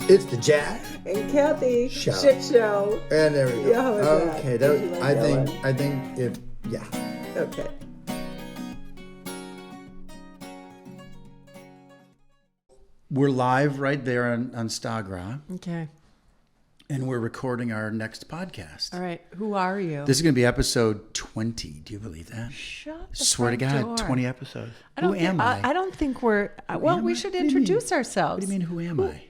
It's the Jack and Kathy Show. Shit Show. And there we go. Yeah, how was that? Okay, Did you like I that think one? if yeah. Okay. We're live right there on Stagra, Okay. and we're recording our next podcast. All right. Who are you? This is going to be episode 20. Do you believe that? Shut the Swear to God, front door. 20 episodes. Who am I? I don't think we're. Well, am we I? should What do you introduce mean? ourselves. What do you mean, who am I?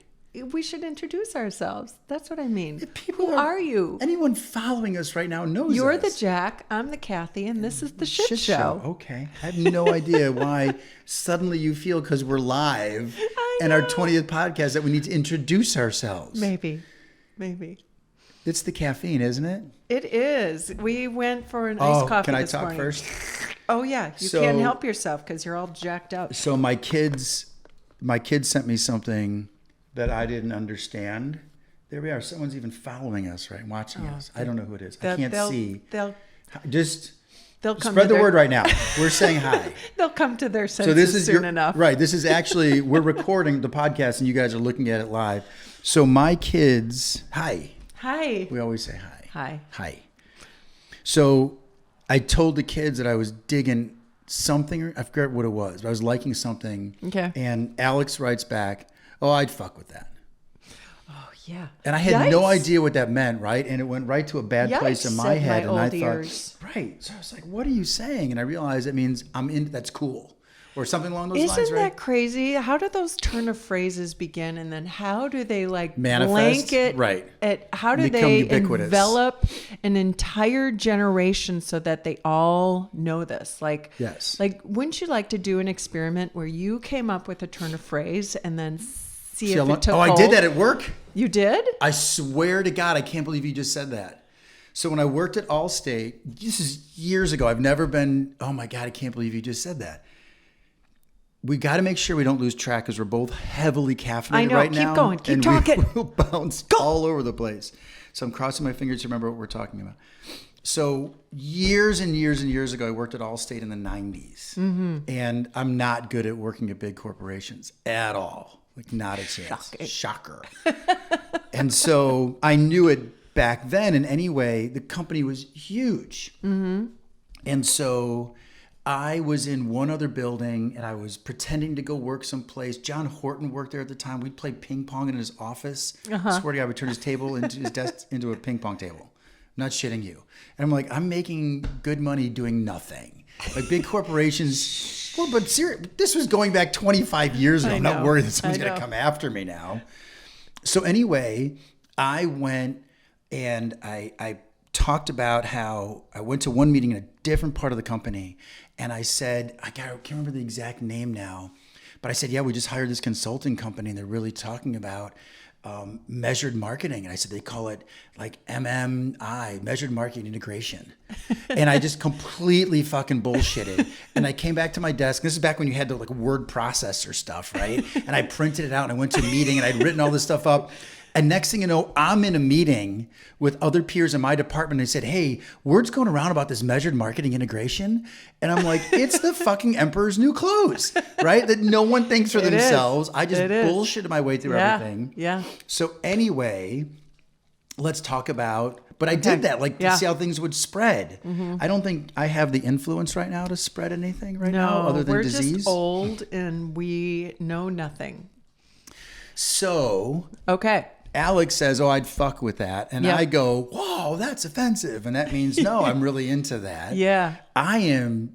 We should introduce ourselves. That's what I mean. People Who are you? Anyone following us right now knows You're us. the Jack. I'm the Kathy, and this is the Shit Show. Okay. I have no idea why suddenly you feel because we're live I and our know. 20th podcast that we need to introduce ourselves. Maybe. It's the caffeine, isn't it? It is. We went for an iced coffee can I this talk morning. first? Oh yeah, you So- can't help yourself because you're all jacked up. So my kids sent me something that I didn't understand. There we are. Someone's even following us, right? Watching us. I don't know who it is. I can't see. They'll Just come spread to the their- word right now. We're saying hi. They'll come to their senses So this is soon enough. Right. This is actually, we're recording the podcast and you guys are looking at it live. So my kids, hi. Hi. We always say hi. Hi. Hi. So I told the kids that I was digging something, I forget what it was, but I was liking something. Okay. And Alex writes back, oh, I'd fuck with that. Oh yeah. And I had no Yikes. idea what that meant, right? And it went right to a bad place in Yikes, my said head. my And I old thought, ears. right. So I was like, what are you saying? And I realized it means I'm in, that's cool. Or something along those Isn't lines, right? that crazy? How do those turn of phrases begin, and then how do they like Manifest? blanket? Right. How do Become they ubiquitous. envelop an entire generation so that they all know this? Like, Yes. Like, wouldn't you like to do an experiment where you came up with a turn of phrase and then see if it took I hold? did that at work. You did? I swear to God, I can't believe you just said that. So when I worked at Allstate, this is years ago. I've never been, oh my God, I can't believe you just said that. We got to make sure we don't lose track because we're both heavily caffeinated I know. right Keep now. going. Keep and talking. We will bounce all over the place. So I'm crossing my fingers to remember what we're talking about. So years and years and years ago, I worked at Allstate in the 90s. Mm-hmm. And I'm not good at working at big corporations at all. Like not a chance. Shocking. Shocker. And so I knew it back then. And anyway, the company was huge. Mm-hmm. And so I was in one other building and I was pretending to go work someplace. John Horton worked there at the time. We'd play ping pong in his office. Swear to God, I would turn his table into his desk into a ping pong table. I'm not shitting you. And I'm like, I'm making good money doing nothing. Like big corporations. Well, but this was going back 25 years ago. I I'm know. not worried that someone's I going to know. come after me now. So anyway, I went and I talked about how I went to one meeting in a different part of the company. And I said, I can't remember the exact name now, but I said, yeah, we just hired this consulting company and they're really talking about measured marketing. And I said, they call it like MMI, measured marketing integration. And I just completely fucking bullshitted. And I came back to my desk. This is back when you had the like word processor stuff, right? And I printed it out and I went to a meeting and I'd written all this stuff up. And next thing you know, I'm in a meeting with other peers in my department. And they said, hey, word's going around about this measured marketing integration. And I'm like, it's the fucking emperor's new clothes, right? That no one thinks for It is. themselves. I just It is. bullshitted my way through Yeah. everything. Yeah. So anyway, let's talk about, but I did that like Yeah. to see how things would spread. I don't think I have the influence right now to spread anything right now other than we're disease. just old and we know nothing. So Okay. Alex says, oh, I'd fuck with that. And Yeah. I go, whoa, that's offensive. And that means, no, I'm really into that. Yeah. I am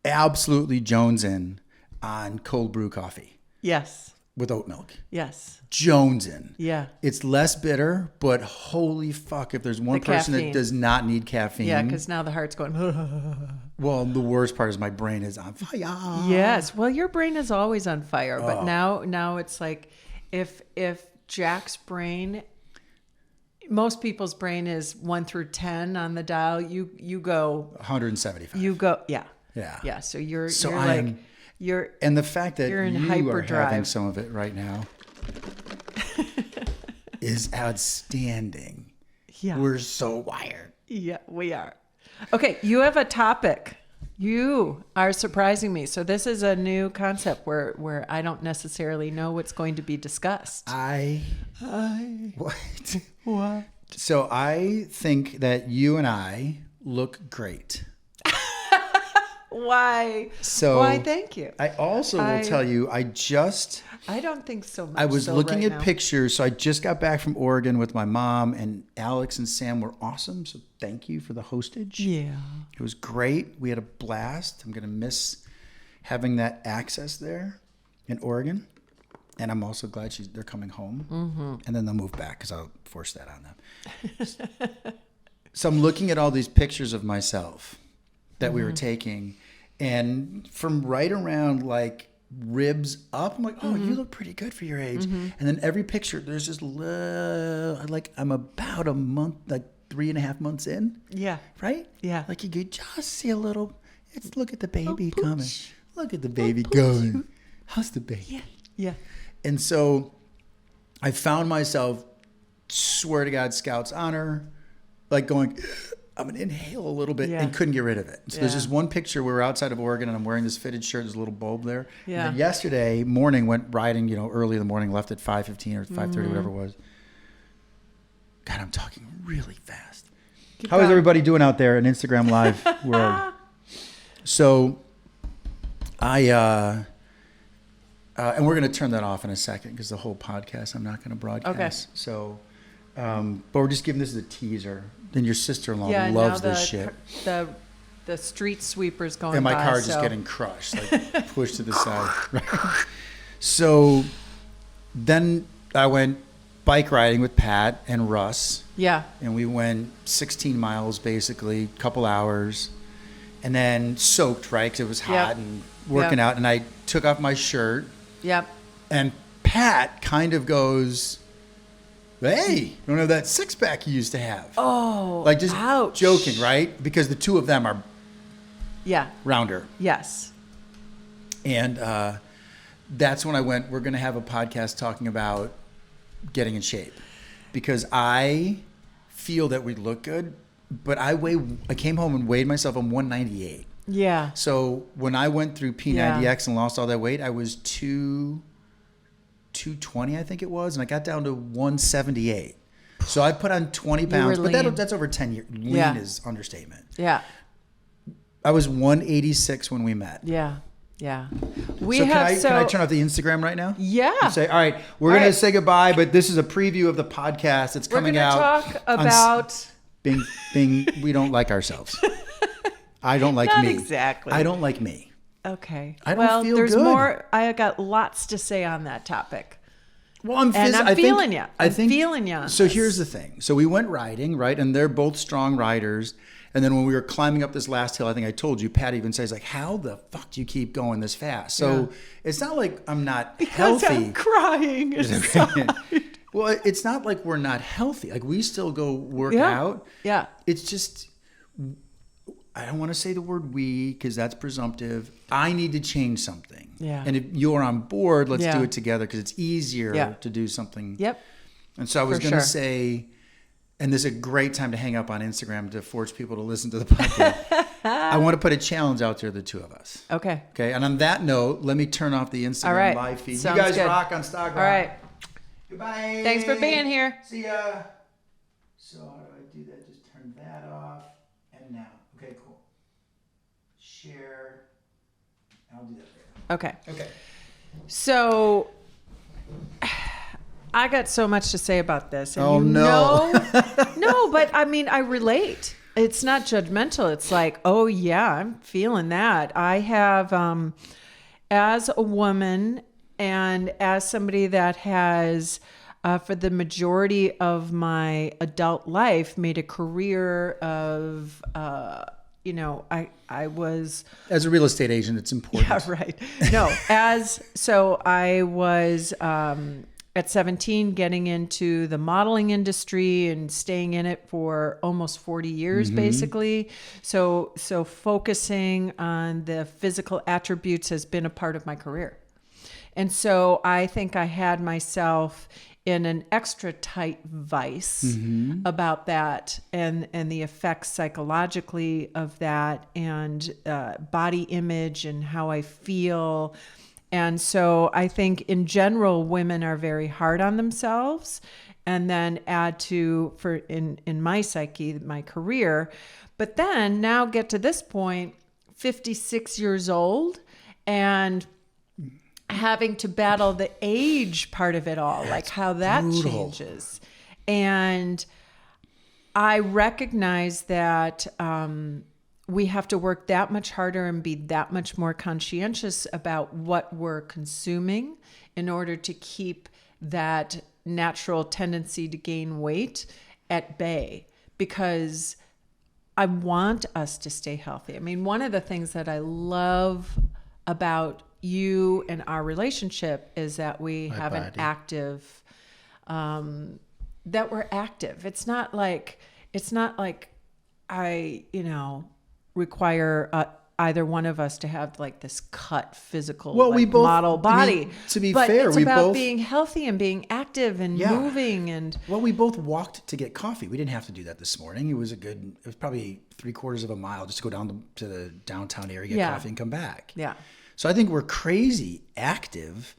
absolutely jonesing on cold brew coffee Yes. with oat milk. Yes. Jonesing. Yeah. It's less bitter, but holy fuck, if there's one The person caffeine. that does not need caffeine. Yeah, because now the heart's going. Well, the worst part is my brain is on fire. Yes. Well, your brain is always on fire, but Oh. now it's like if Jack's brain, most people's brain is 1 through 10 on the dial. You go. 175. You go. Yeah. Yeah. Yeah. So you're So you're I like am- you're. And the fact that You're in you are having hyperdrive. some of it right now is outstanding. Yeah. We're so wired. Yeah, we are. Okay, you have a topic. You are surprising me. So this is a new concept where I don't necessarily know what's going to be discussed. What? So I think that you and I look great. Why? So why? Thank you. I also will tell you, I don't think so much. I was looking right at now. pictures. So I just got back from Oregon with my mom, and Alex and Sam were awesome. So thank you for the hostage. Yeah. It was great. We had a blast. I'm going to miss having that access there in Oregon. And I'm also glad they're coming home. Mm-hmm. And then they'll move back because I'll force that on them. So I'm looking at all these pictures of myself that we were taking. And from right around like ribs up, I'm like, oh, you look pretty good for your age. And then every picture, there's this like I'm about a month, like 3.5 months in. Yeah. Right? Yeah. Like you could just see a little, look at the baby Oh, coming. pooch. Look at the baby Oh, going. How's the baby? Yeah. Yeah. And so I found myself, swear to God, Scout's honor, like going, I'm going to inhale a little bit and couldn't get rid of it. So there's this one picture where we're outside of Oregon and I'm wearing this fitted shirt, there's a little bulb there. Yeah. And then yesterday morning, went riding, early in the morning, left at 5:15 or 5:30, whatever it was. God, I'm talking really fast. How is everybody doing out there in Instagram Live world? So and we're going to turn that off in a second because the whole podcast I'm not going to broadcast. Okay. So, but we're just giving this as a teaser. Then your sister-in-law Yeah. loves now this shit. The street sweeper's going And my by, car just getting crushed, like pushed to the side. So then I went bike riding with Pat and Russ. Yeah. And we went 16 miles, basically, couple hours. And then soaked, right? Because it was hot and working out. And I took off my shirt. Yep. And Pat kind of goes, hey, you don't have that six-pack you used to have. Oh, like just ouch. joking, right? Because the two of them are rounder. Yes. And that's when I went, we're going to have a podcast talking about getting in shape. Because I feel that we look good, but I came home and weighed myself on 198. Yeah. So when I went through P90X and lost all that weight, I was 220, I think it was, and I got down to 178. So I put on 20 pounds, but that's over 10 years. Lean is understatement. Yeah. I was 186 when we met. Yeah. Yeah. Can I turn off the Instagram right now? Yeah. And say, all right, we're going to say goodbye, but this is a preview of the podcast that's coming out. We're going to talk about... Bing, we don't like ourselves. I don't like Not me. exactly. I don't like me. Okay. I don't feel there's good. more. I got lots to say on that topic. Well, I'm feeling you. I'm feeling you. So here's the thing. So we went riding, right? And they're both strong riders. And then when we were climbing up this last hill, I think I told you, Pat even says, like, how the fuck do you keep going this fast? So it's not like I'm not healthy. I'm crying inside. Well, it's not like we're not healthy. Like we still go work out. Yeah. It's just, I don't want to say the word we because that's presumptive. I need to change something. Yeah. And if you're on board, let's do it together because it's easier to do something. Yep. And so I was going to say, and this is a great time to hang up on Instagram to force people to listen to the podcast. I want to put a challenge out there, the two of us. Okay. Okay. And on that note, let me turn off the Instagram live feed. Sounds you guys good. rock on Stock. All right. Goodbye. Thanks for being here. See ya. So how do I do that? Just turn that off. And now. Okay, cool. Share. I'll do that later. Okay. So I got so much to say about this. And no, but I mean, I relate. It's not judgmental. It's like, oh yeah, I'm feeling that. I have, as a woman and as somebody that has, for the majority of my adult life, made a career of, I was... As a real estate agent, it's important. Yeah, right. No, I was at 17 getting into the modeling industry and staying in it for almost 40 years, basically. So focusing on the physical attributes has been a part of my career. And so I think I had myself in an extra tight vice about that and the effects psychologically of that and body image and how I feel. And so I think in general, women are very hard on themselves, and then add to, for in my psyche, my career, but then now get to this point, 56 years old, and having to battle the age part of it all, like how that changes. And I recognize that we have to work that much harder and be that much more conscientious about what we're consuming in order to keep that natural tendency to gain weight at bay, because I want us to stay healthy. I mean, one of the things that I love about you and our relationship is that we have an active, that we're active. It's not like I, require either one of us to have like this cut physical model body. To be fair, it's about being healthy and being active and moving. And well, we both walked to get coffee. We didn't have to do that this morning. It was probably 3/4 of a mile just to go down to the downtown area, get coffee and come back. Yeah. So I think we're crazy active.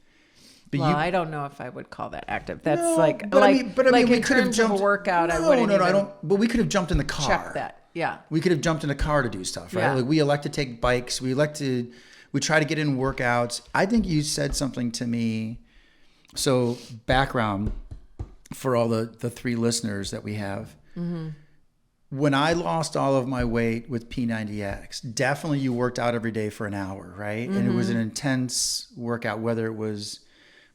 But I don't know if I would call that active. That's we could have jumped a workout. But we could have jumped in the car. Check that. Yeah. We could have jumped in a car to do stuff, right? Yeah. Like we elect to take bikes. We try to get in workouts. I think you said something to me. So background for all the 3 listeners that we have. Mm-hmm. When I lost all of my weight with P90X, definitely you worked out every day for an hour, right? Mm-hmm. And it was an intense workout, whether it was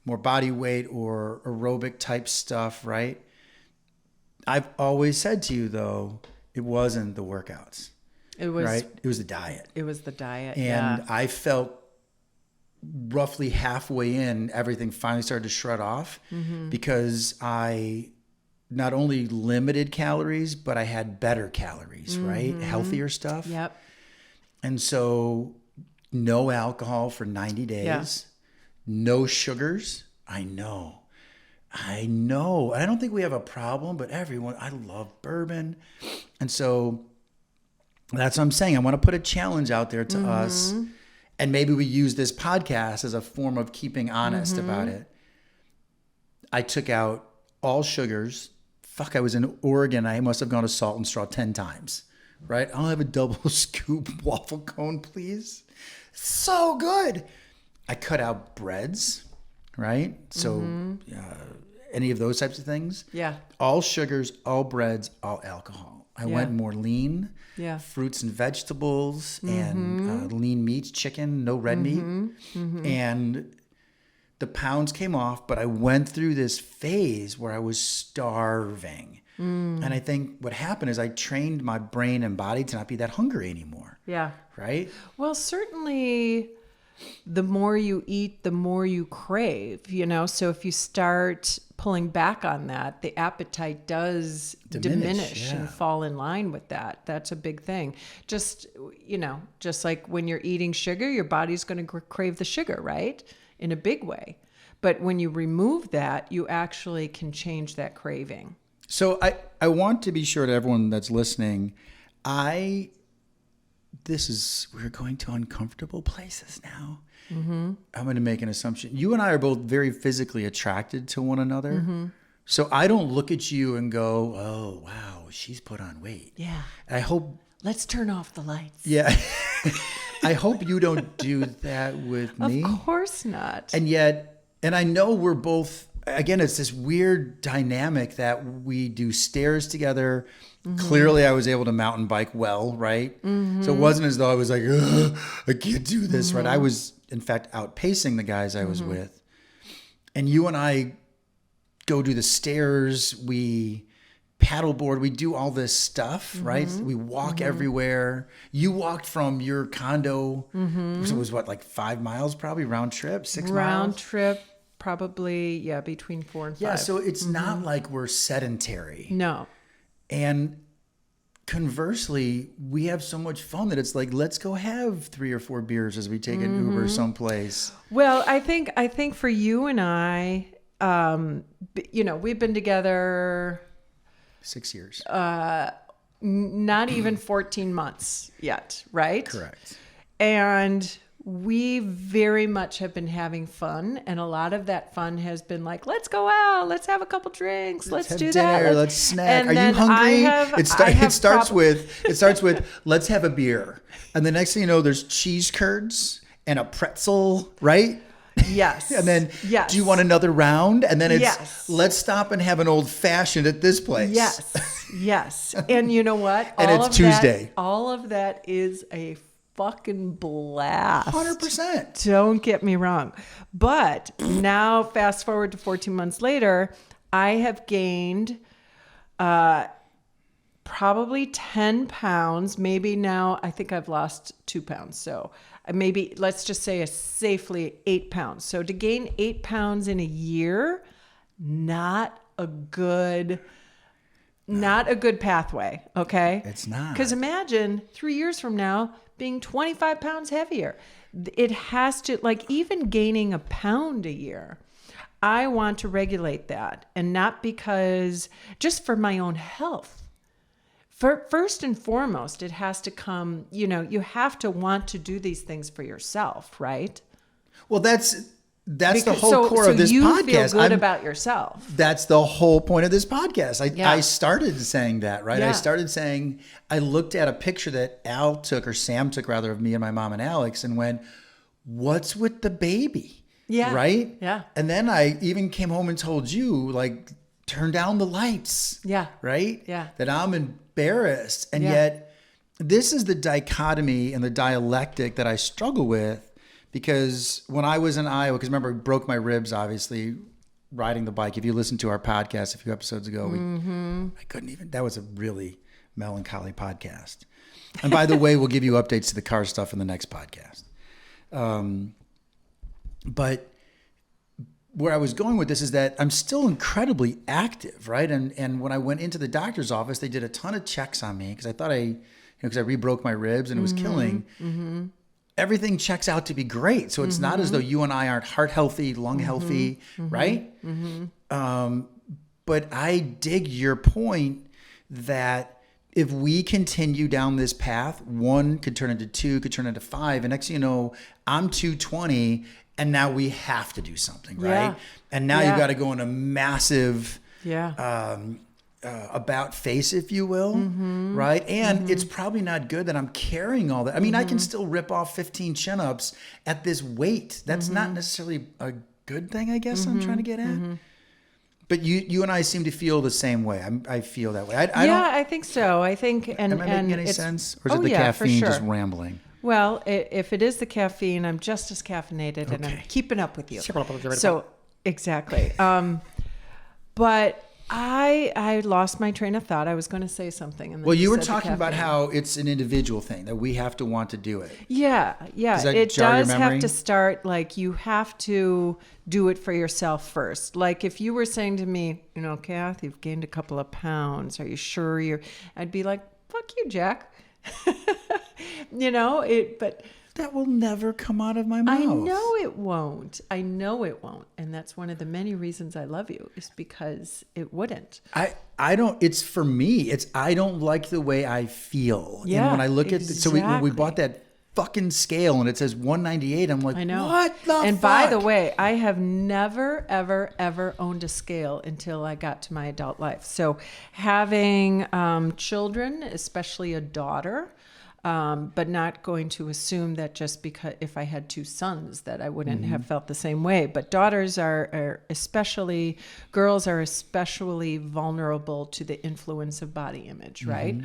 more body weight or aerobic type stuff, right? I've always said to you though, it wasn't the workouts. It was right. It was the diet. It was the diet. And I felt roughly halfway in, everything finally started to shred off because I not only limited calories, but I had better calories, right? Healthier stuff. Yep. And so no alcohol for 90 days, no sugars. I know. I don't think we have a problem, but I love bourbon. And so that's what I'm saying. I want to put a challenge out there to us. And maybe we use this podcast as a form of keeping honest about it. I took out all sugars. I was in Oregon. I must have gone to Salt and Straw 10 times, right? I'll have a double scoop waffle cone, please. So good. I cut out breads, right? So any of those types of things. Yeah. All sugars, all breads, all alcohol. I went more lean. Yeah. Fruits and vegetables and lean meats, chicken, no red meat. And the pounds came off, but I went through this phase where I was starving. And I think what happened is I trained my brain and body to not be that hungry anymore. Yeah. Right? Well, certainly the more you eat, the more you crave, So if you start pulling back on that, the appetite does diminish and fall in line with that. That's a big thing. Just like when you're eating sugar, your body's going to crave the sugar, right? In a big way. But when you remove that, you actually can change that craving. So I want to be sure to everyone that's listening, we're going to uncomfortable places now. I'm going to make an assumption. You and I are both very physically attracted to one another. So I don't look at you and go, oh, wow, she's put on weight. Yeah. I hope. Let's turn off the lights. Yeah. I hope you don't do that with me. Of course not. And I know we're both, again, it's this weird dynamic that we do stairs together. Clearly I was able to mountain bike well, right? So it wasn't as though I was like, I can't do this, right? I was, in fact, outpacing the guys I was with. And you and I go do the stairs, we paddleboard, we do all this stuff, right? We walk everywhere. You walked from your condo, so it was like 5 miles probably, round trip, 6 miles? Round trip, probably, between 4 and 5. Yeah, so it's not like we're sedentary. No. And conversely, we have so much fun that it's like, let's go have 3 or 4 beers as we take an Uber someplace. Well, I think for you and I, we've been together 6 years. Not even 14 months yet, right? Correct. And we very much have been having fun. And a lot of that fun has been like, let's go out, let's have a couple drinks, let's have do dinner, that. Let's snack. And Are you hungry? It starts with with let's have a beer. And the next thing you know, there's cheese curds and a pretzel, right? Yes. And then, yes. Do you want another round? And then it's, yes. Let's stop and have an old fashioned at this place. Yes. Yes. And you know what? And it's Tuesday. All of that is a fucking blast. 100%. Don't get me wrong. But now, fast forward to 14 months later, I have gained probably 10 pounds. Maybe now I think I've lost 2 pounds. So maybe let's just say safely 8 pounds. So to gain 8 pounds in a year, not a good pathway. Okay. It's not. Because imagine 3 years from now being 25 pounds heavier. It has to, like, even gaining a pound a year. I want to regulate that, and not because just for my own health. First and foremost, it has to come, you have to want to do these things for yourself, right? Well, that's the whole core of this you podcast. Feel good about yourself. That's the whole point of this podcast. Yeah. I started saying that, right? Yeah. I started saying, I looked at a picture that Sam took rather, of me and my mom and Alex, and went, what's with the baby? Yeah. Right? Yeah. And then I even came home and told you, like, turn down the lights. Yeah. Right? Yeah. That I'm embarrassed. And Yeah. yet this is the dichotomy and the dialectic that I struggle with. Because when I was in Iowa, because remember, I broke my ribs, obviously, riding the bike. If you listened to our podcast a few episodes ago, I couldn't even, that was a really melancholy podcast. And by the way, we'll give you updates to the car stuff in the next podcast. But where I was going with this is that I'm still incredibly active, right? And when I went into the doctor's office, they did a ton of checks on me because I thought because I re-broke my ribs and it was killing. Mm-hmm. Everything checks out to be great. So it's not as though you and I aren't heart healthy, lung healthy, right? Mm-hmm. But I dig your point that if we continue down this path, 1 could turn into 2, could turn into 5. And next thing you know, I'm 220 and now we have to do something, right? Yeah. And now you've got to go in a massive about face, if you will, right? And it's probably not good that I'm carrying all that. I mean, I can still rip off 15 chin-ups at this weight. That's not necessarily a good thing, I guess I'm trying to get at. But you and I seem to feel the same way. I feel that way. I think so. I think, am I making any sense? Or is it the caffeine just rambling? Well, if it is the caffeine, I'm just as caffeinated and I'm keeping up with you. So, exactly. But I lost my train of thought. I was going to say something. And then well, you were talking about how it's an individual thing, that we have to want to do it. Yeah. It does have to start, like, you have to do it for yourself first. Like, if you were saying to me, Kath, you've gained a couple of pounds. Are you sure I'd be like, fuck you, Jack. But that will never come out of my mouth. I know it won't. And that's one of the many reasons I love you, is because it wouldn't. I don't, it's for me, I don't like the way I feel. Yeah. And when I look at when we bought that fucking scale and it says 198, I'm like, I know. What the And fuck? by the way, I have never, ever, ever owned a scale until I got to my adult life. So having children, especially a daughter, but not going to assume that just because if I had 2 sons that I wouldn't have felt the same way. But daughters girls are especially vulnerable to the influence of body image, right?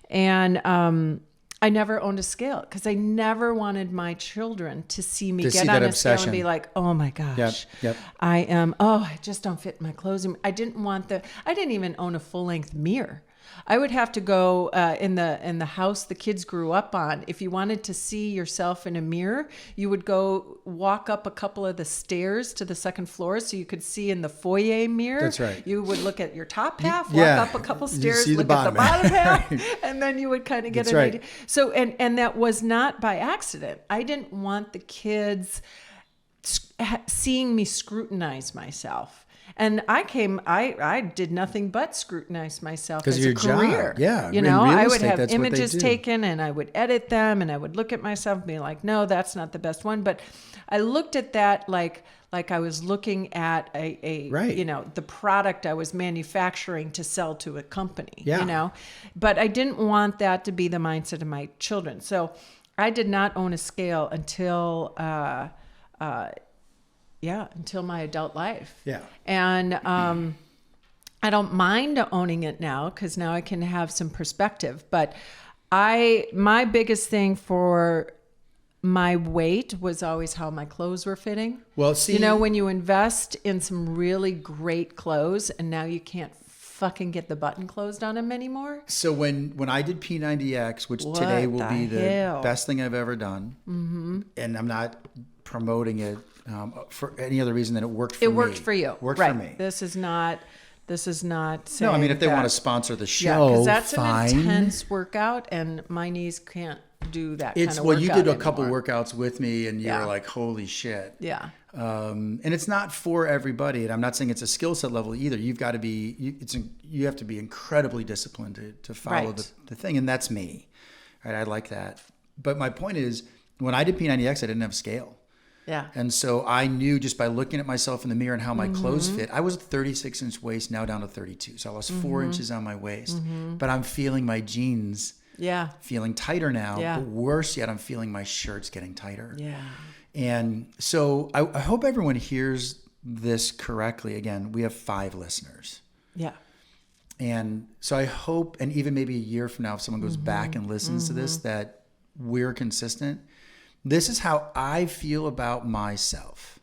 And I never owned a scale because I never wanted my children to see me get on a scale and be like, oh my gosh, Yep. I just don't fit my clothes. I didn't even own a full length mirror. I would have to go in the house the kids grew up on. If you wanted to see yourself in a mirror, you would go walk up a couple of the stairs to the second floor so you could see in the foyer mirror. That's right. You would look at your top half, walk up a couple stairs, look at the bottom half, and then you would kind of get an idea. So, and that was not by accident. I didn't want the kids seeing me scrutinize myself. And I did nothing but scrutinize myself 'Cause as of a your job. career. Yeah. You In know, real I would estate, have that's what they images do. taken and I would edit them and I would look at myself and be like, no, that's not the best one. But I looked at that like I was looking at a Right. you know, the product I was manufacturing to sell to a company, Yeah. you know, but I didn't want that to be the mindset of my children. So I did not own a scale until until my adult life. Yeah. And I don't mind owning it now because now I can have some perspective. But my biggest thing for my weight was always how my clothes were fitting. Well, see, You know, when you invest in some really great clothes and now you can't fucking get the button closed on them anymore. so when I did P90X, which today will be the hell? best thing I've ever done, and I'm not promoting it for any other reason than it worked for me. It worked for you. Worked right. for me. This is not No, I mean, if they want to sponsor the Yeah, show, because that's fine. an intense workout, and my knees can't do that kind of Well, workout you did a couple anymore. workouts with me, and you Yeah. were like, "Holy shit!" Yeah, And it's not for everybody, and I'm not saying it's a skill set level either. You've got to be, you have to be incredibly disciplined to follow Right. the thing, and that's me, right? I like that. But my point is, when I did P90X, I didn't have scale. yeah, And so I knew just by looking at myself in the mirror and how my clothes Mm-hmm. fit, I was a 36-inch waist, now down to 32. So I lost 4 inches on my waist. Mm-hmm. But I'm feeling my jeans yeah, feeling tighter now. Yeah. But worse yet, I'm feeling my shirts getting tighter. yeah. And so I hope everyone hears this correctly. Again, we have 5 listeners. Yeah. And so I hope, and even maybe a year from now, if someone goes back and listens to this, that we're consistent. This is how I feel about myself.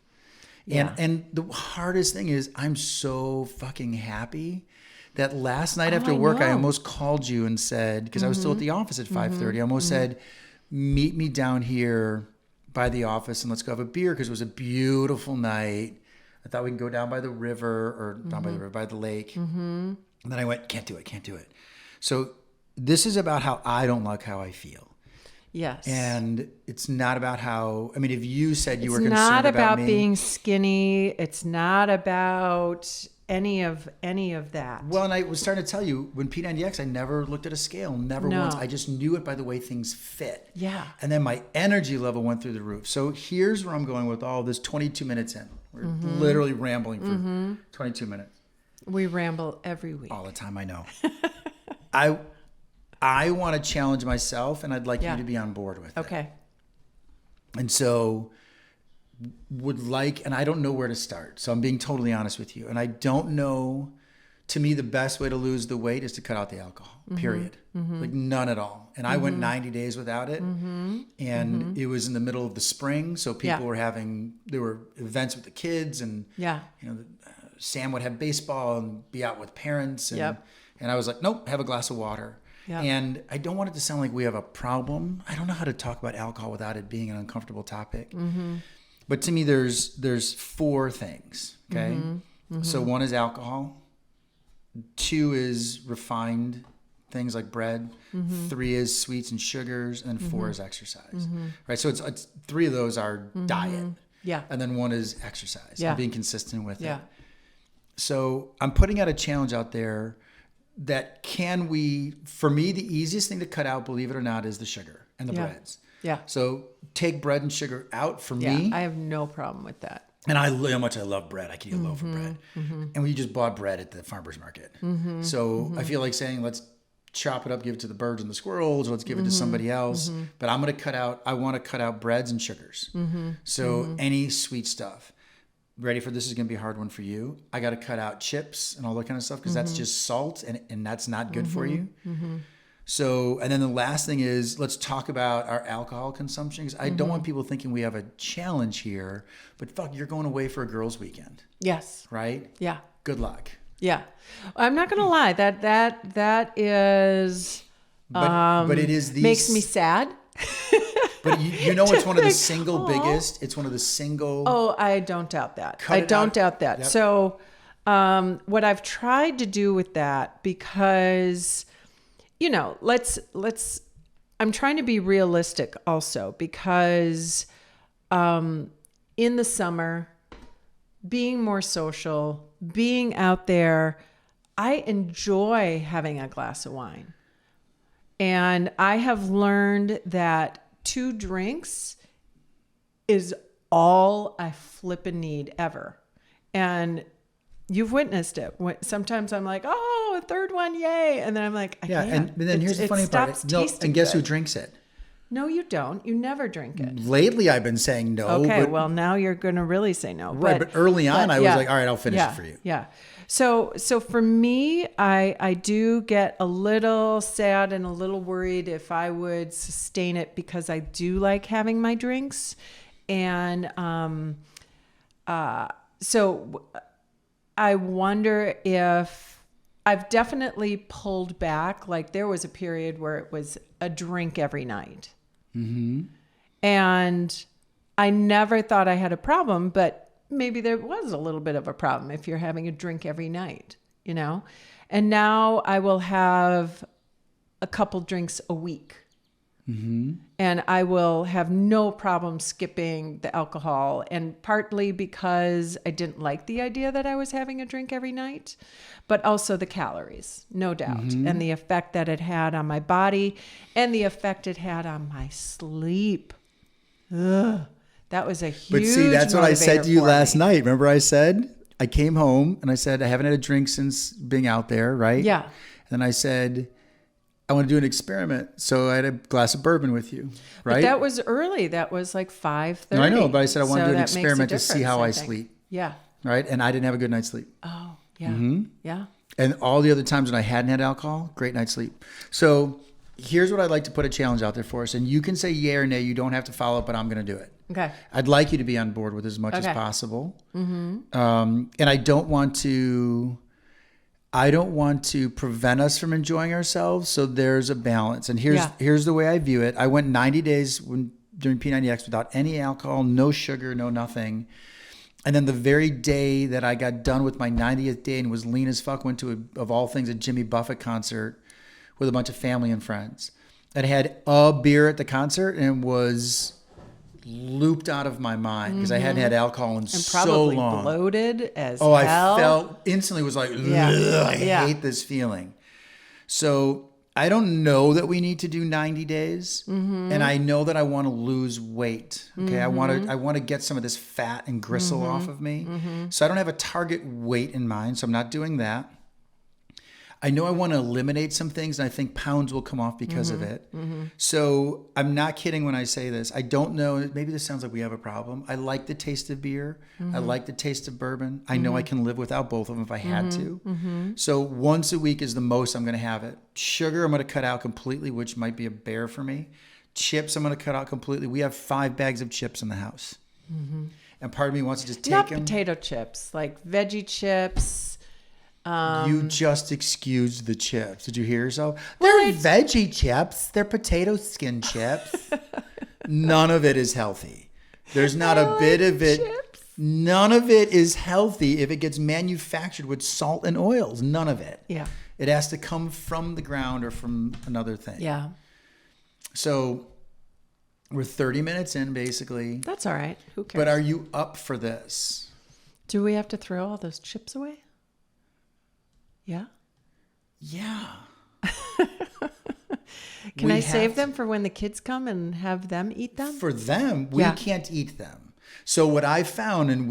Yeah. And the hardest thing is I'm so fucking happy that last night after I work, I know. almost called you and said, because I was still at the office at 5:30, I almost said, meet me down here by the office and let's go have a beer because it was a beautiful night. I thought we could go down by the river or down by the river, by the lake. And then I went, can't do it. So this is about how I don't like how I feel. Yes. And it's not about how, I mean, if you said you were it's concerned not about me, being skinny. It's not about any of that. well, and I was starting to tell you, when P90X, I never looked at a scale, never No. once. I just knew it by the way things fit. Yeah. And then my energy level went through the roof. So here's where I'm going with all this 22 minutes in. We're literally rambling for 22 minutes. We ramble every week. All the time, I know. I want to challenge myself, and I'd like Yeah. you to be on board with it. Okay. And so and I don't know where to start. So I'm being totally honest with you. And I don't know, to me, the best way to lose the weight is to cut out the alcohol, period. Like none at all. And I went 90 days without it. And it was in the middle of the spring. So people there were events with the kids and, Yeah. you know, Sam would have baseball and be out with parents. And, Yep. and I was like, nope, have a glass of water. Yep. And I don't want it to sound like we have a problem. I don't know how to talk about alcohol without it being an uncomfortable topic. But to me, there's 4 things. Okay. So 1 is alcohol. 2 is refined things like bread. 3 is sweets and sugars, and 4 is exercise. Right. So it's 3 of those are diet. Yeah. And then 1 is exercise. Yeah. And being consistent with Yeah. it. So I'm putting out a challenge out there that for me, the easiest thing to cut out, believe it or not, is the sugar and the Yeah. breads. Yeah. So take bread and sugar out for Yeah. me. I have no problem with that. And how much I love bread. I could eat a loaf of bread. And we just bought bread at the farmer's market. So I feel like saying, let's chop it up, give it to the birds and the squirrels, or let's give it to somebody else. But I want to cut out breads and sugars. So any sweet stuff. Ready for this is going to be a hard one for you. I got to cut out chips and all that kind of stuff because that's just salt and that's not good for you. So, and then the last thing is, let's talk about our alcohol consumption because I don't want people thinking we have a challenge here, but fuck, you're going away for a girls' weekend, Yes. right? Yeah. Good luck. Yeah. I'm not going to lie. That is, But it is these makes me sad. But you know, it's one of the single biggest. It's one of the single. Oh, I don't doubt that. Cut I it don't out. doubt that. Yep. So, what I've tried to do with that, because, you know, I'm trying to be realistic also because, in the summer, being more social, being out there. I enjoy having a glass of wine. And I have learned that 2 drinks is all I flippin' need ever. And you've witnessed it. Sometimes I'm like, oh, a third one, yay. And then I'm like, I can't. And then here's the funny part. No, and guess who drinks it? No, you don't. You never drink it. Lately, I've been saying no. Okay, well, now you're going to really say no. Right, but early on, I was like, all right, I'll finish it for you. Yeah. So for me, I do get a little sad and a little worried if I would sustain it, because I do like having my drinks. And so I wonder if I've definitely pulled back. Like there was a period where it was a drink every night. Mm-hmm. And I never thought I had a problem, but maybe there was a little bit of a problem if you're having a drink every night, you know? And now I will have a couple drinks a week. Mm-hmm. And I will have no problem skipping the alcohol. And partly because I didn't like the idea that I was having a drink every night, but also the calories, no doubt. Mm-hmm. And the effect that it had on my body and the effect it had on my sleep. Ugh. That was a huge But see, that's what I said to you last me. night. Remember I said, I came home and I said, I haven't had a drink since being out there, right? Yeah. And then I said, I want to do an experiment. So I had a glass of bourbon with you, right? But that was early. That was like 5:30. No, I know, but I said I want to do an that makes a experiment to see how I think. sleep. Yeah. Right? And I didn't have a good night's sleep. Oh, yeah. Mm-hmm. Yeah. And all the other times when I hadn't had alcohol, great night's sleep. So here's what I'd like to put a challenge out there for us. And you can say yay or nay. You don't have to follow it, but I'm going to do it. Okay. I'd like you to be on board with as much as possible. Mm-hmm. And I don't want to prevent us from enjoying ourselves. So there's a balance. And here's the way I view it. I went 90 days during P90X without any alcohol, no sugar, no nothing. And then the very day that I got done with my 90th day and was lean as fuck, went to, of all things, a Jimmy Buffett concert with a bunch of family and friends. I had a beer at the concert and was looped out of my mind because I hadn't had alcohol in so long. Probably bloated as hell. I felt instantly was like, I hate this feeling. So I don't know that we need to do 90 days. Mm-hmm. And I know that I want to lose weight. Okay. Mm-hmm. I want to get some of this fat and gristle off of me. Mm-hmm. So I don't have a target weight in mind. So I'm not doing that. I know I want to eliminate some things, and I think pounds will come off because of it. Mm-hmm. So I'm not kidding when I say this. I don't know. Maybe this sounds like we have a problem. I like the taste of beer. Mm-hmm. I like the taste of bourbon. I know I can live without both of them if I had to. Mm-hmm. So once a week is the most I'm going to have it. Sugar, I'm going to cut out completely, which might be a bear for me. Chips, I'm going to cut out completely. We have 5 bags of chips in the house. Mm-hmm. And part of me wants to just take them. Not potato chips, like veggie chips. You just excused the chips. Did you hear yourself? They're veggie chips. They're potato skin chips. None of it is healthy. There's not a bit of it. Chips. None of it is healthy if it gets manufactured with salt and oils. None of it. Yeah. It has to come from the ground or from another thing. Yeah. So we're 30 minutes in, basically. That's all right. Who cares? But are you up for this? Do we have to throw all those chips away? Yeah. Yeah. Can I save them for when the kids come and have them eat them? For them, we can't eat them. So what I found, and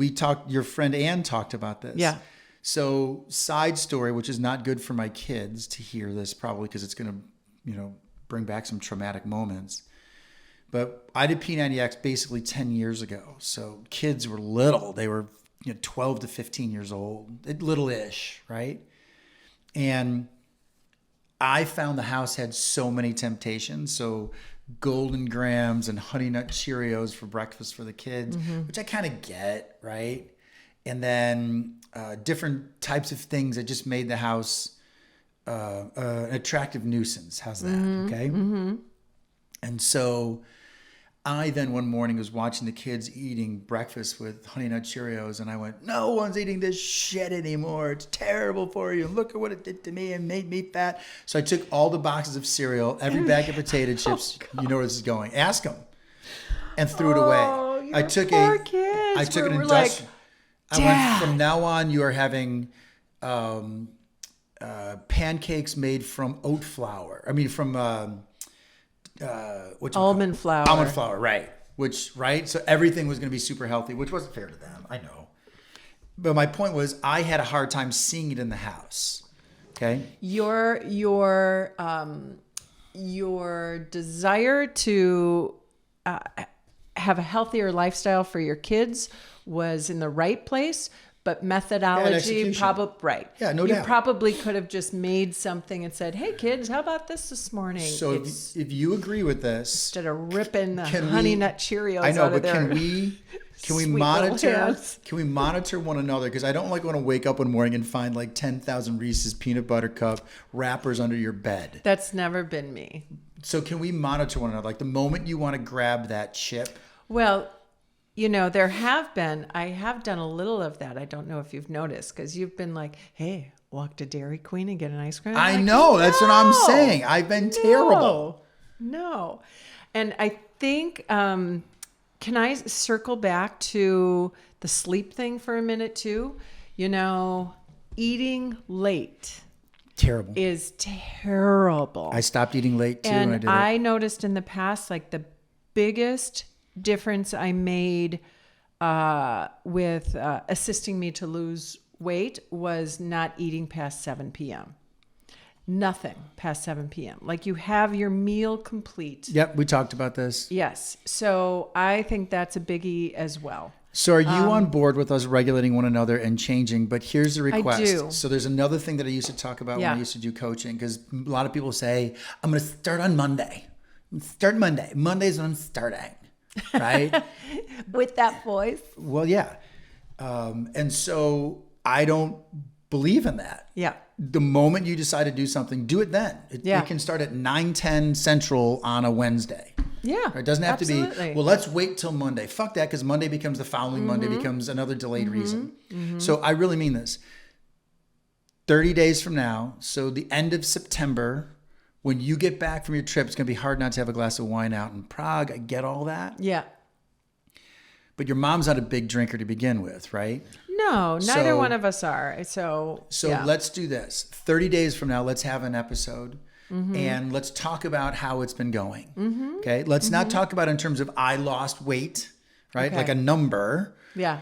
your friend Ann talked about this. Yeah. So side story, which is not good for my kids to hear this probably because it's going to, bring back some traumatic moments. But I did P90X basically 10 years ago. So kids were little. They were 12 to 15 years old, little-ish, right? And I found the house had so many temptations. So Golden Grams and Honey Nut Cheerios for breakfast for the kids, which I kind of get, right? And then different types of things that just made the house an attractive nuisance. How's that? Okay. Mm-hmm. And so I then one morning was watching the kids eating breakfast with Honey Nut Cheerios, and I went, no one's eating this shit anymore. It's terrible for you. Look at what it did to me and made me fat. So I took all the boxes of cereal, every bag of potato chips. You know where this is going. Ask them. And threw it away. I took an industrial. From now on, you are having pancakes made from oat flour. I mean, from almond flour. Almond flour, right? So everything was going to be super healthy, which wasn't fair to them. I know. But my point was, I had a hard time seeing it in the house. Okay. Your desire to have a healthier lifestyle for your kids was in the right place, but methodology probably right. Yeah, no doubt. You probably could have just made something and said, "Hey, kids, how about this morning?" So if you agree with this, instead of ripping the Honey Nut Cheerios, I know, out of but can we monitor? Can we monitor one another? Because I don't want to wake up one morning and find like 10,000 Reese's peanut butter cup wrappers under your bed. That's never been me. So can we monitor one another? Like the moment you want to grab that chip. Well, I have done a little of that. I don't know if you've noticed, because you've been like, "Hey, walk to Dairy Queen and get an ice cream." I know. That's what I'm saying. I've been terrible. No. And I think, can I circle back to the sleep thing for a minute too? Eating late. Terrible. Is terrible. I stopped eating late too and when I did it. I noticed in the past, like the biggest difference I made with assisting me to lose weight was not eating past 7 p.m. Nothing past 7 p.m. Like you have your meal complete. Yep, we talked about this. Yes. So I think that's a biggie as well. So are you on board with us regulating one another and changing? But here's the request. I do. So there's another thing that I used to talk about when I used to do coaching, because a lot of people say, I'm going to start on Monday. Start Monday. Monday's when I'm starting. Right? With that voice. Well, yeah. And so I don't believe in that. Yeah. The moment you decide to do something, do it then. It can start at 9:10 Central on a Wednesday. Yeah. It doesn't have to be, well, let's wait till Monday. Fuck that, because Monday becomes the following Monday, becomes another delayed reason. So I really mean this. 30 days from now, so the end of September, when you get back from your trip, it's going to be hard not to have a glass of wine out in Prague. I get all that. Yeah. But your mom's not a big drinker to begin with, right? No, neither one of us are. So let's do this. 30 days from now, let's have an episode. And let's talk about how it's been going. Okay. Let's not talk about it in terms of I lost weight, right? Okay. Like a number. Yeah.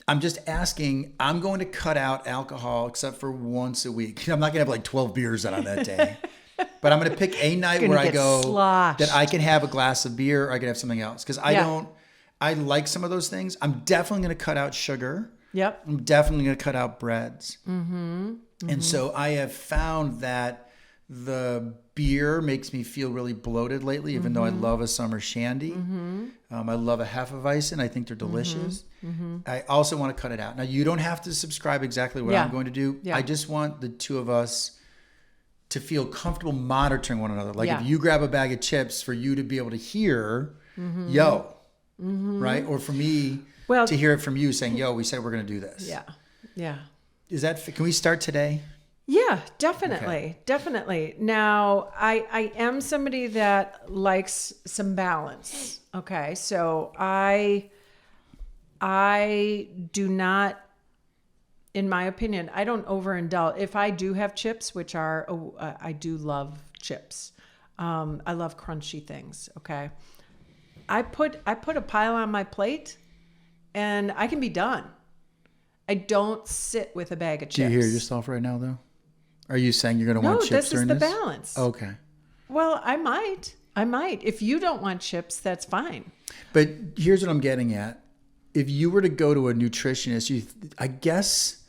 I'm just asking, I'm going to cut out alcohol except for once a week. I'm not going to have like 12 beers on that day. But I'm going to pick a night where I go that I can have a glass of beer, or I can have something else. Because I like some of those things. I'm definitely going to cut out sugar. Yep. I'm definitely going to cut out breads. And so I have found that the beer makes me feel really bloated lately, even though I love a summer shandy. I love a Hefeweizen. I think they're delicious. I also want to cut it out. Now, you don't have to subscribe exactly what I'm going to do. I just want the two of us to feel comfortable monitoring one another. Like if you grab a bag of chips, for you to be able to hear, yo, right? Or for me to hear it from you saying, yo, we said we're going to do this. Yeah. Yeah. Is that, can we start today? Yeah, definitely. Okay. Definitely. Now, I am somebody that likes some balance. Okay. So I do not, in my opinion, I don't overindulge. If I do have chips, which are, I do love chips. I love crunchy things. Okay. I put a pile on my plate and I can be done. I don't sit with a bag of chips. Do you hear yourself right now, though? Are you saying you're going to want chips during this? No, this is the balance. Okay. Well, I might. If you don't want chips, that's fine. But here's what I'm getting at. If you were to go to a nutritionist, I guess.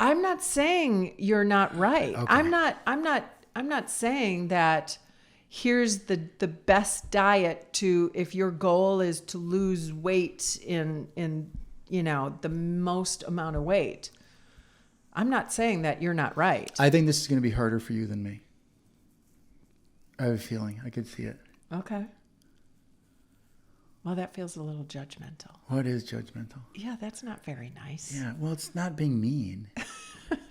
I'm not saying you're not right. Okay. I'm not saying that here's the best diet to, if your goal is to lose weight in the most amount of weight. I'm not saying that you're not right. I think this is going to be harder for you than me. I have a feeling. I could see it. Okay. Well, that feels a little judgmental. What is judgmental? Yeah, that's not very nice. Yeah, well, it's not being mean.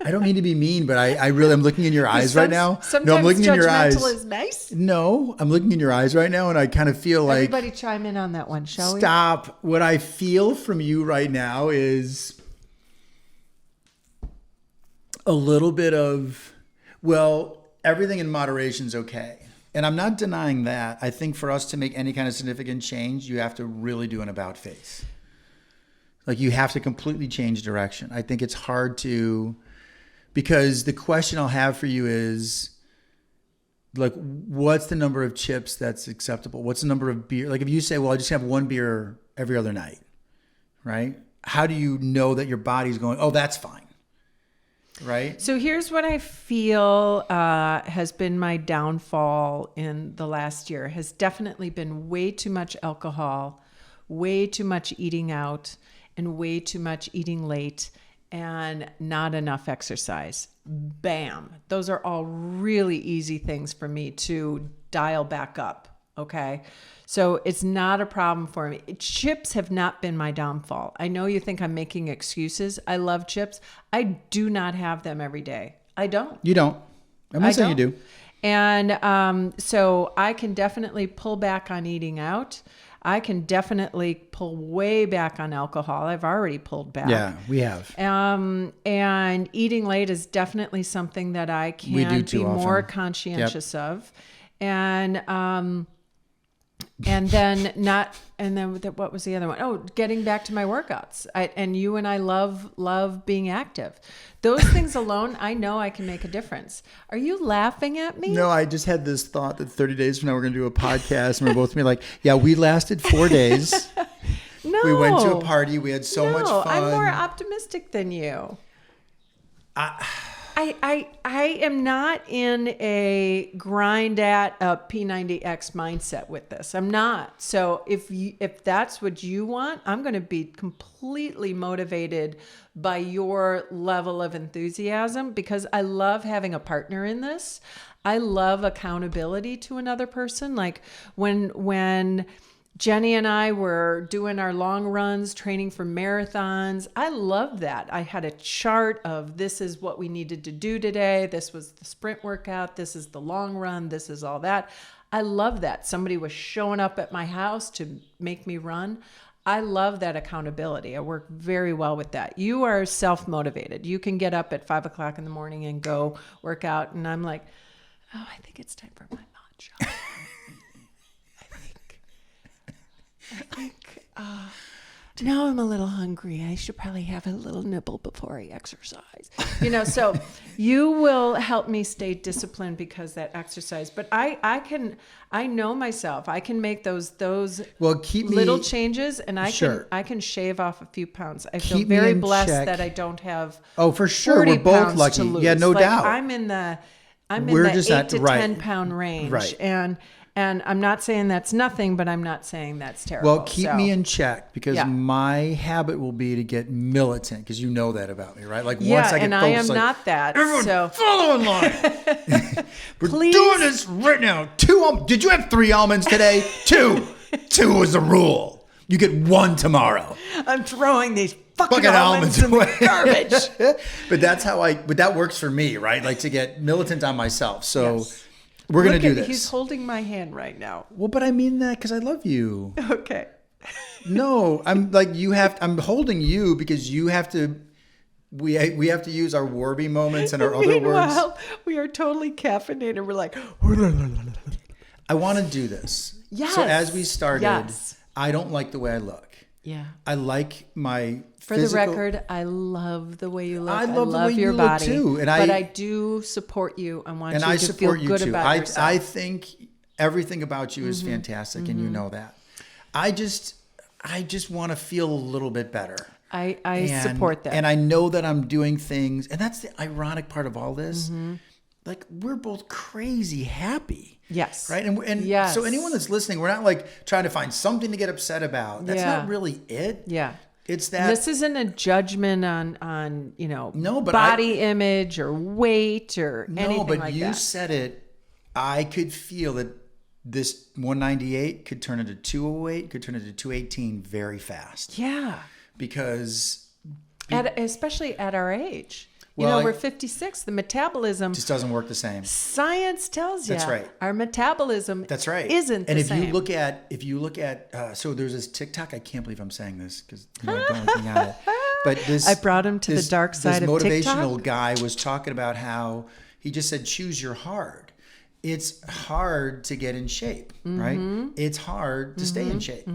I don't mean to be mean, but I really am looking in your eyes right now. Sometimes no, I'm looking in your eyes. Judgmental is nice. No, I'm looking in your eyes right now, and I kind of feel like everybody chime in on that one, shall we? Stop. What I feel from you right now is a little bit of, well, everything in moderation is okay. And I'm not denying that. I think for us to make any kind of significant change, you have to really do an about face. Like you have to completely change direction. I think it's hard to, because the question I'll have for you is, like, what's the number of chips that's acceptable? What's the number of beer? Like if you say, well, I just have one beer every other night, right? How do you know that your body's going, oh, that's fine? Right. So here's what I feel has been my downfall in the last year has definitely been way too much alcohol, way too much eating out, and way too much eating late, and not enough exercise. Bam. Those are all really easy things for me to dial back up. Okay. So it's not a problem for me. Chips have not been my downfall. I know you think I'm making excuses. I love chips. I do not have them every day. I don't. You don't. I'm not saying you do. And so I can definitely pull back on eating out. I can definitely pull way back on alcohol. I've already pulled back. Yeah, we have. And eating late is definitely something that I can be more conscientious of. And then what was the other one? Oh, getting back to my workouts. And you and I love being active. Those things alone, I know I can make a difference. Are you laughing at me? No, I just had this thought that 30 days from now we're going to do a podcast and we're both going to be like, yeah, we lasted 4 days. No. We went to a party. We had so much fun. I'm more optimistic than you. I am not in a grind at a P90X mindset with this. I'm not. So if that's what you want, I'm going to be completely motivated by your level of enthusiasm because I love having a partner in this. I love accountability to another person. Like when Jenny and I were doing our long runs, training for marathons. I love that. I had a chart of this is what we needed to do today. This was the sprint workout. This is the long run. This is all that. I love that. Somebody was showing up at my house to make me run. I love that accountability. I work very well with that. You are self-motivated. You can get up at 5 o'clock in the morning and go work out. And I'm like, oh, I think it's time for my matcha. I think now I'm a little hungry. I should probably have a little nibble before I exercise. So you will help me stay disciplined because that exercise. But I know myself. I can make those little changes, and I can shave off a few pounds. I feel very blessed that I don't have. Oh, for sure, we're both lucky. Yeah, no doubt. I'm in the 8 to 10 pound range, right. And I'm not saying that's nothing, but I'm not saying that's terrible. Well, keep me in check because my habit will be to get militant because you know that about me, right? Like once I get and I am not that. Everyone so follow in line. We're Please. doing this right now. Did you have 3 almonds today? 2. 2 is the rule. You get 1 tomorrow. I'm throwing these fucking almonds in the garbage. But that works for me, right? Like to get militant on myself. So. Yes. We're going to do this. He's holding my hand right now. Well, but I mean that because I love you. Okay. No, I'm holding you because you have to, we have to use our Warby moments and our other words. Meanwhile, we are totally caffeinated. We're like, I want to do this. Yes. So as we started, I don't like the way I look. Yeah. I like my For the record, I love the way you look. I love the way your you body, look too. But I do support you. I want you to feel good about yourself. I think everything about you is fantastic, and you know that. I just want to feel a little bit better. I support that. And I know that I'm doing things, and that's the ironic part of all this. Like we're both crazy happy. Yes. Right. And yes. So anyone that's listening, we're not like trying to find something to get upset about. That's not really it. Yeah. It's that this isn't a judgment on body image or weight or anything like that. No, but you said it. I could feel that this 198 could turn into 208, could turn into 218 very fast. Yeah. Because especially at our age. Well, we're 56. The metabolism just doesn't work the same. Science tells you That's right. Our metabolism That's right. isn't and the if same. you look at so there's this TikTok, I can't believe I'm saying this because I don't like being on it. But I brought him to the dark side of TikTok. This TikTok. motivational guy was talking about how he just said, choose your hard. It's hard to get in shape, right? It's hard to stay in shape,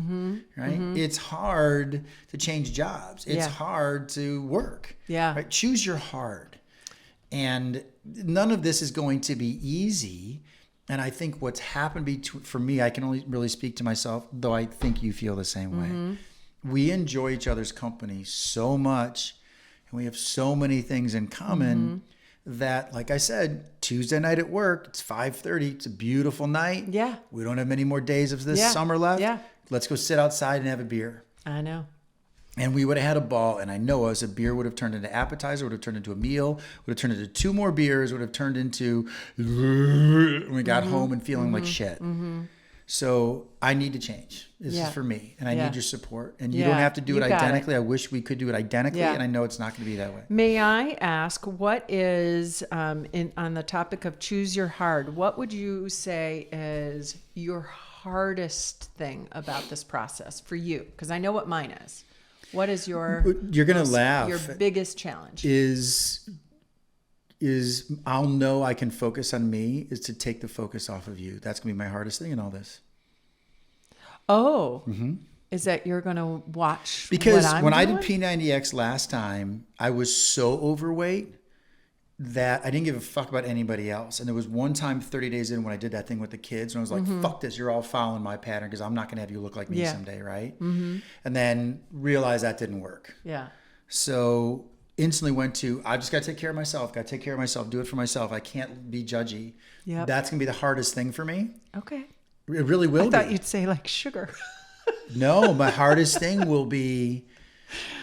right? It's hard to change jobs. It's hard to work. Yeah. Right? Choose your hard. And none of this is going to be easy. And I think what's happened for me, I can only really speak to myself, though I think you feel the same way. We enjoy each other's company so much, and we have so many things in common that, like I said, Tuesday night at work, it's 5:30. It's a beautiful night. Yeah. We don't have many more days of this summer left. Yeah. Let's go sit outside and have a beer. I know. And we would have had a ball. And I know as a beer would have turned into appetizer, would have turned into a meal, would have turned into 2 more beers, would have turned into when we got home and feeling like shit. So I need to change. This is for me. And I need your support. And you don't have to do it identically. I wish we could do it identically. And I know it's not going to be that way. May I ask, what is, on the topic of choose your hard, what would you say is your hardest thing about this process for you? Because I know what mine is. What is your... You're going to laugh. Your biggest challenge? Is I'll know I can focus on me is to take the focus off of you. That's going to be my hardest thing in all this. Oh, is that you're going to watch because what I'm when doing? I did P90X last time, I was so overweight that I didn't give a fuck about anybody else. And there was one time 30 days in when I did that thing with the kids and I was like, fuck this, you're all following my pattern because I'm not going to have you look like me someday, right? And then realized that didn't work. Yeah. So instantly went to, I just got to take care of myself, do it for myself. I can't be judgy. Yep. That's going to be the hardest thing for me. Okay. It really will be. I thought you'd say like sugar. No, my hardest thing will be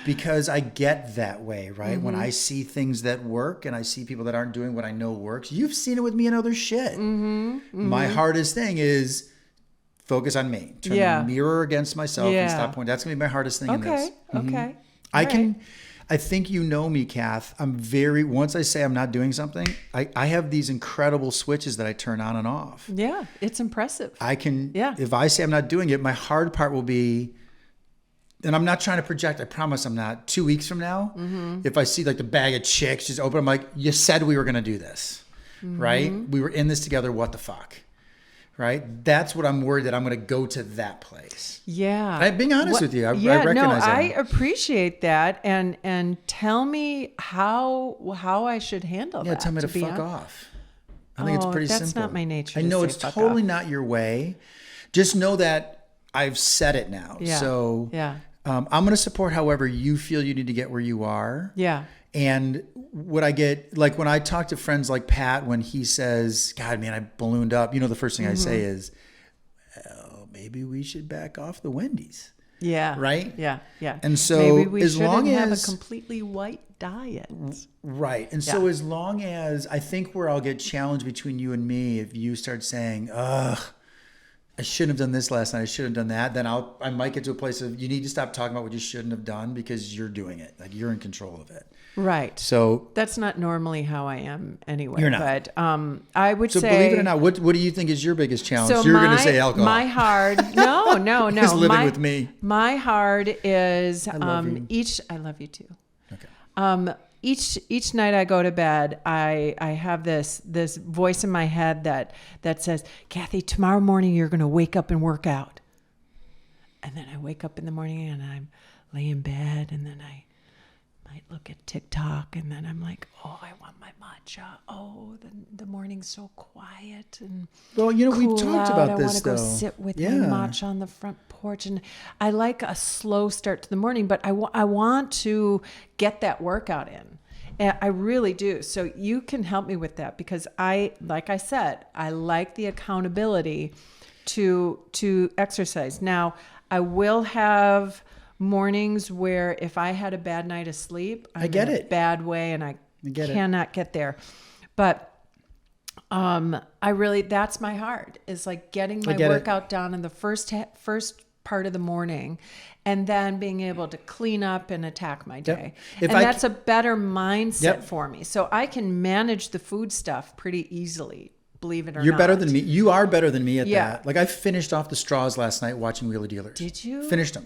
because I get that way, right? When I see things that work and I see people that aren't doing what I know works, you've seen it with me and other shit. My hardest thing is focus on me. Turn the mirror against myself and stop pointing. That's going to be my hardest thing in this. Okay. I think you know me, Kath. Once I say I'm not doing something, I have these incredible switches that I turn on and off. Yeah, it's impressive. If I say I'm not doing it, my hard part will be, and I'm not trying to project, I promise I'm not, 2 weeks from now, if I see like the bag of chicks just open, I'm like, you said we were going to do this, right? We were in this together, what the fuck? Right? That's what I'm worried that I'm going to go to that place. Yeah. I'm being honest with you. I recognize that. I appreciate that. And tell me how I should handle that. Yeah, tell me to fuck off. I think it's pretty simple. That's not my nature. I know it's totally not your way. Just know that I've said it now. Yeah. So I'm going to support however you feel you need to get where you are. Yeah. And what I get, like when I talk to friends like Pat, when he says, God, man, I ballooned up, the first thing I say is, well, maybe we should back off the Wendy's. Yeah. Right? Yeah. Yeah. And so maybe we as long have as a completely white diet. Right. And so as long as I think where I'll get challenged between you and me, if you start saying, ugh, I shouldn't have done this last night, I should have done that, then I might get to a place of you need to stop talking about what you shouldn't have done because you're doing it. Like you're in control of it. Right. So that's not normally how I am anyway. You're not. But I would say. So believe it or not, what do you think is your biggest challenge? So you're going to say alcohol. My hard. No. He's living with me. My hard is I love you. I love you too. Okay. Each night I go to bed, I have this voice in my head that says, Kathy, tomorrow morning you're going to wake up and work out. And then I wake up in the morning and I'm lay in bed and then I might look at TikTok and then I'm like, oh, I want my matcha. Oh, the morning's so quiet and well, we've cool talked out. about I this want to go sit with my matcha on the front porch, and I like a slow start to the morning, but I want to get that workout in. And I really do. So you can help me with that because like I said, I like the accountability to exercise. Now, I will have mornings where if I had a bad night of sleep, I'm in a bad way and I cannot get there. But that's my hard is like getting my workout done in the first part of the morning, and then being able to clean up and attack my day. If and I that's a better mindset Yep. for me. So I can manage the food stuff pretty easily, believe it or not. You're better than me. You are better than me at Yeah. that. Like I finished off the straws last night watching Wheel of Dealers. Did you? Finished them.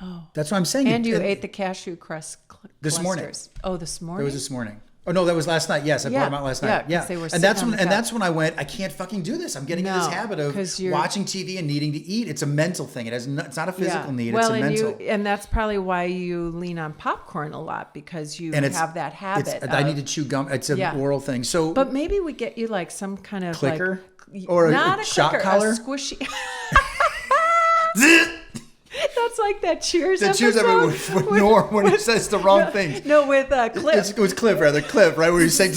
Oh. That's what I'm saying. And you ate the cashew crust This morning. clusters. Oh, this morning? It was this morning. Oh no, that was last night. Yes, I brought them out last night. Yeah, 'cause they were and that's sitting when on the that's when I went. I can't fucking do this. I'm getting in this No, habit of 'cause you're- watching TV and needing to eat. It's a mental thing. It's not a physical need. Well, it's a mental. and that's probably why you lean on popcorn a lot, because you And have that habit. I need to chew gum. It's an oral thing. So, But maybe we get you like some kind of clicker like, or not a a shock clicker, collar. a squishy. That's like that Cheers the episode. cheers with Norm when he says the wrong things. No, with Cliff. It was Cliff, rather. Cliff, right? Where you say,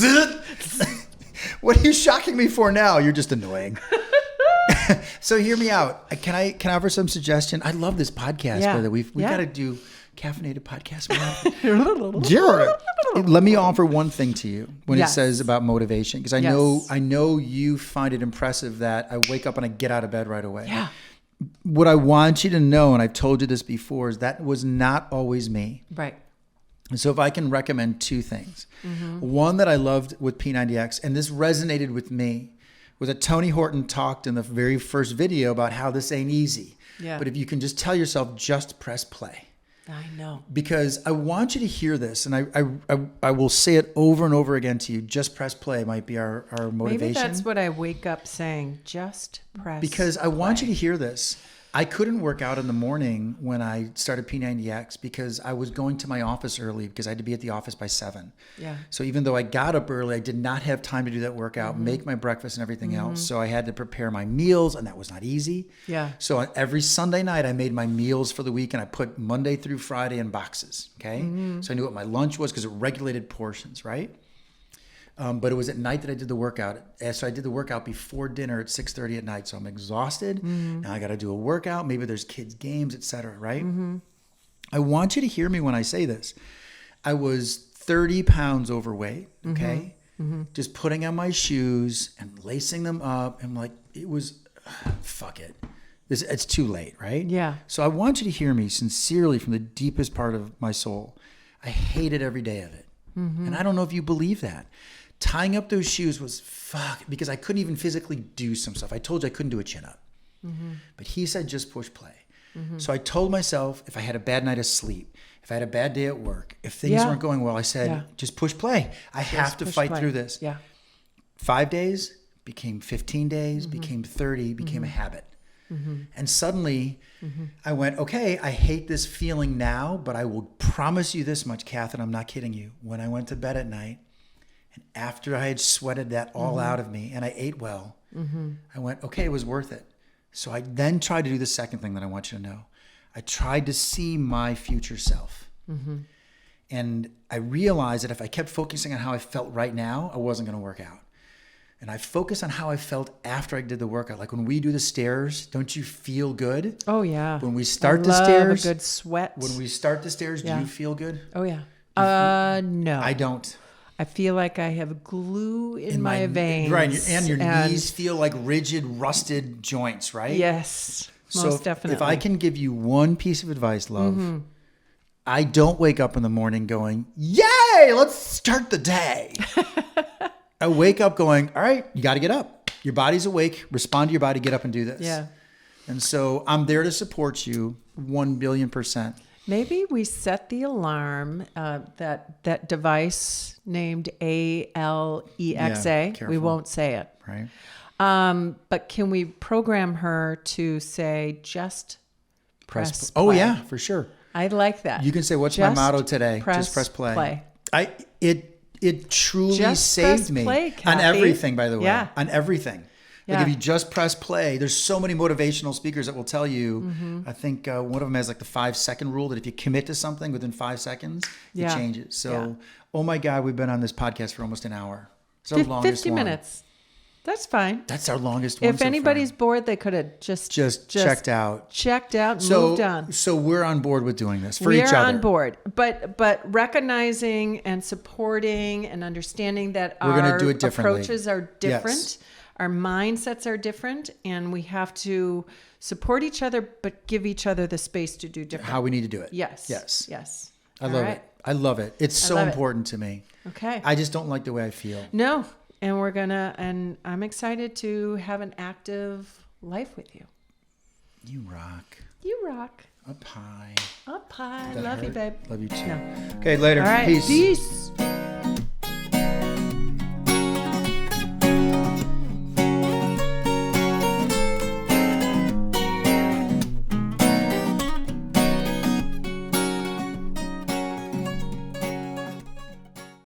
what are you shocking me for now? You're just annoying. So hear me out. Can I offer some suggestion? I love this podcast, brother. We've got to do caffeinated podcasts. Jared, let me offer one thing to you when it says about motivation, because I know you find it impressive that I wake up and I get out of bed right away. Yeah. What I want you to know, and I've told you this before, is that was not always me. Right. And so if I can recommend two things, one that I loved with P90X, and this resonated with me, was that Tony Horton talked in the very first video about how this ain't easy. Yeah. But if you can just tell yourself, just press play. I know. Because I want you to hear this, and I will say it over and over again to you. Just press play might be our motivation. Maybe that's what I wake up saying. Just press Because I want you to hear this. I couldn't work out in the morning when I started P90X because I was going to my office early because I had to be at the office by 7. Yeah. So even though I got up early, I did not have time to do that workout, make my breakfast and everything else. So I had to prepare my meals, and that was not easy. Yeah. So every Sunday night, I made my meals for the week, and I put Monday through Friday in boxes. Okay. So I knew what my lunch was because it regulated portions, right? But it was at night that I did the workout. So I did the workout before dinner at 6:30 at night. So I'm exhausted. Now I got to do a workout. Maybe there's kids' games, etc. Right? I want you to hear me when I say this. I was 30 pounds overweight. Okay. Just putting on my shoes and lacing them up. And like, it was, fuck it. It's too late. Right? Yeah. So I want you to hear me sincerely from the deepest part of my soul. I hated every day of it. And I don't know if you believe that. Tying up those shoes was fuck, because I couldn't even physically do some stuff. I told you I couldn't do a chin up. But he said, just push play. So I told myself, if I had a bad night of sleep, if I had a bad day at work, if things weren't going well, I said, just push play. I have to fight through this. Yeah. 5 days became 15 days, became 30, became a habit. And suddenly I went, okay, I hate this feeling now, but I will promise you this much, Kath, and I'm not kidding you. When I went to bed at night, and after I had sweated that all out of me and I ate well, I went, okay, it was worth it. So I then tried to do the second thing that I want you to know. I tried to see my future self. And I realized that if I kept focusing on how I felt right now, I wasn't going to work out. And I focused on how I felt after I did the workout. Like when we do the stairs, don't you feel good? Oh, yeah. When we start I the love stairs, a good sweat. when we start the stairs, do you feel good? Oh, yeah. No. I don't. I feel like I have glue in my veins. Right, and your knees feel like rigid, rusted joints, right? Yes, So most definitely. if I can give you one piece of advice, love, I don't wake up in the morning going, yay, let's start the day. I wake up going, all right, you got to get up. Your body's awake. Respond to your body. Get up and do this. Yeah. And so I'm there to support you 1,000,000,000%. Maybe we set the alarm, that device named ALEXA. Yeah, careful. We won't say it. Right. But can we program her to say just press play? Oh, yeah, for sure. I like that. You can say, what's Just my motto today? Just press play. It truly Just saved press me play, on Kathy. everything, by the way. Yeah. On everything. Yeah. Like if you just press play, there's so many motivational speakers that will tell you. I think one of them has like the 5-second rule that if you commit to something within 5 seconds, it changes. So, oh my God, we've been on this podcast for almost an hour. It's our longest 50 one. minutes. That's fine. That's our longest one. If anybody's bored, they could have just checked out. Checked out and moved on. So we're on board with doing this for We're each other. on board, but recognizing and supporting and understanding that We're gonna our do it differently. approaches are different. Yes. our mindsets are different, and we have to support each other, but give each other the space to do different. How we need to do it. Yes. Yes. Yes. I love it. I love it. It's so important to me. Okay. I just don't like the way I feel. No. And I'm excited to have an active life with you. You rock. You rock. Up high. Up high. That Love hurt? you, babe. Love you too. No. Okay, later. All right. Peace. Peace.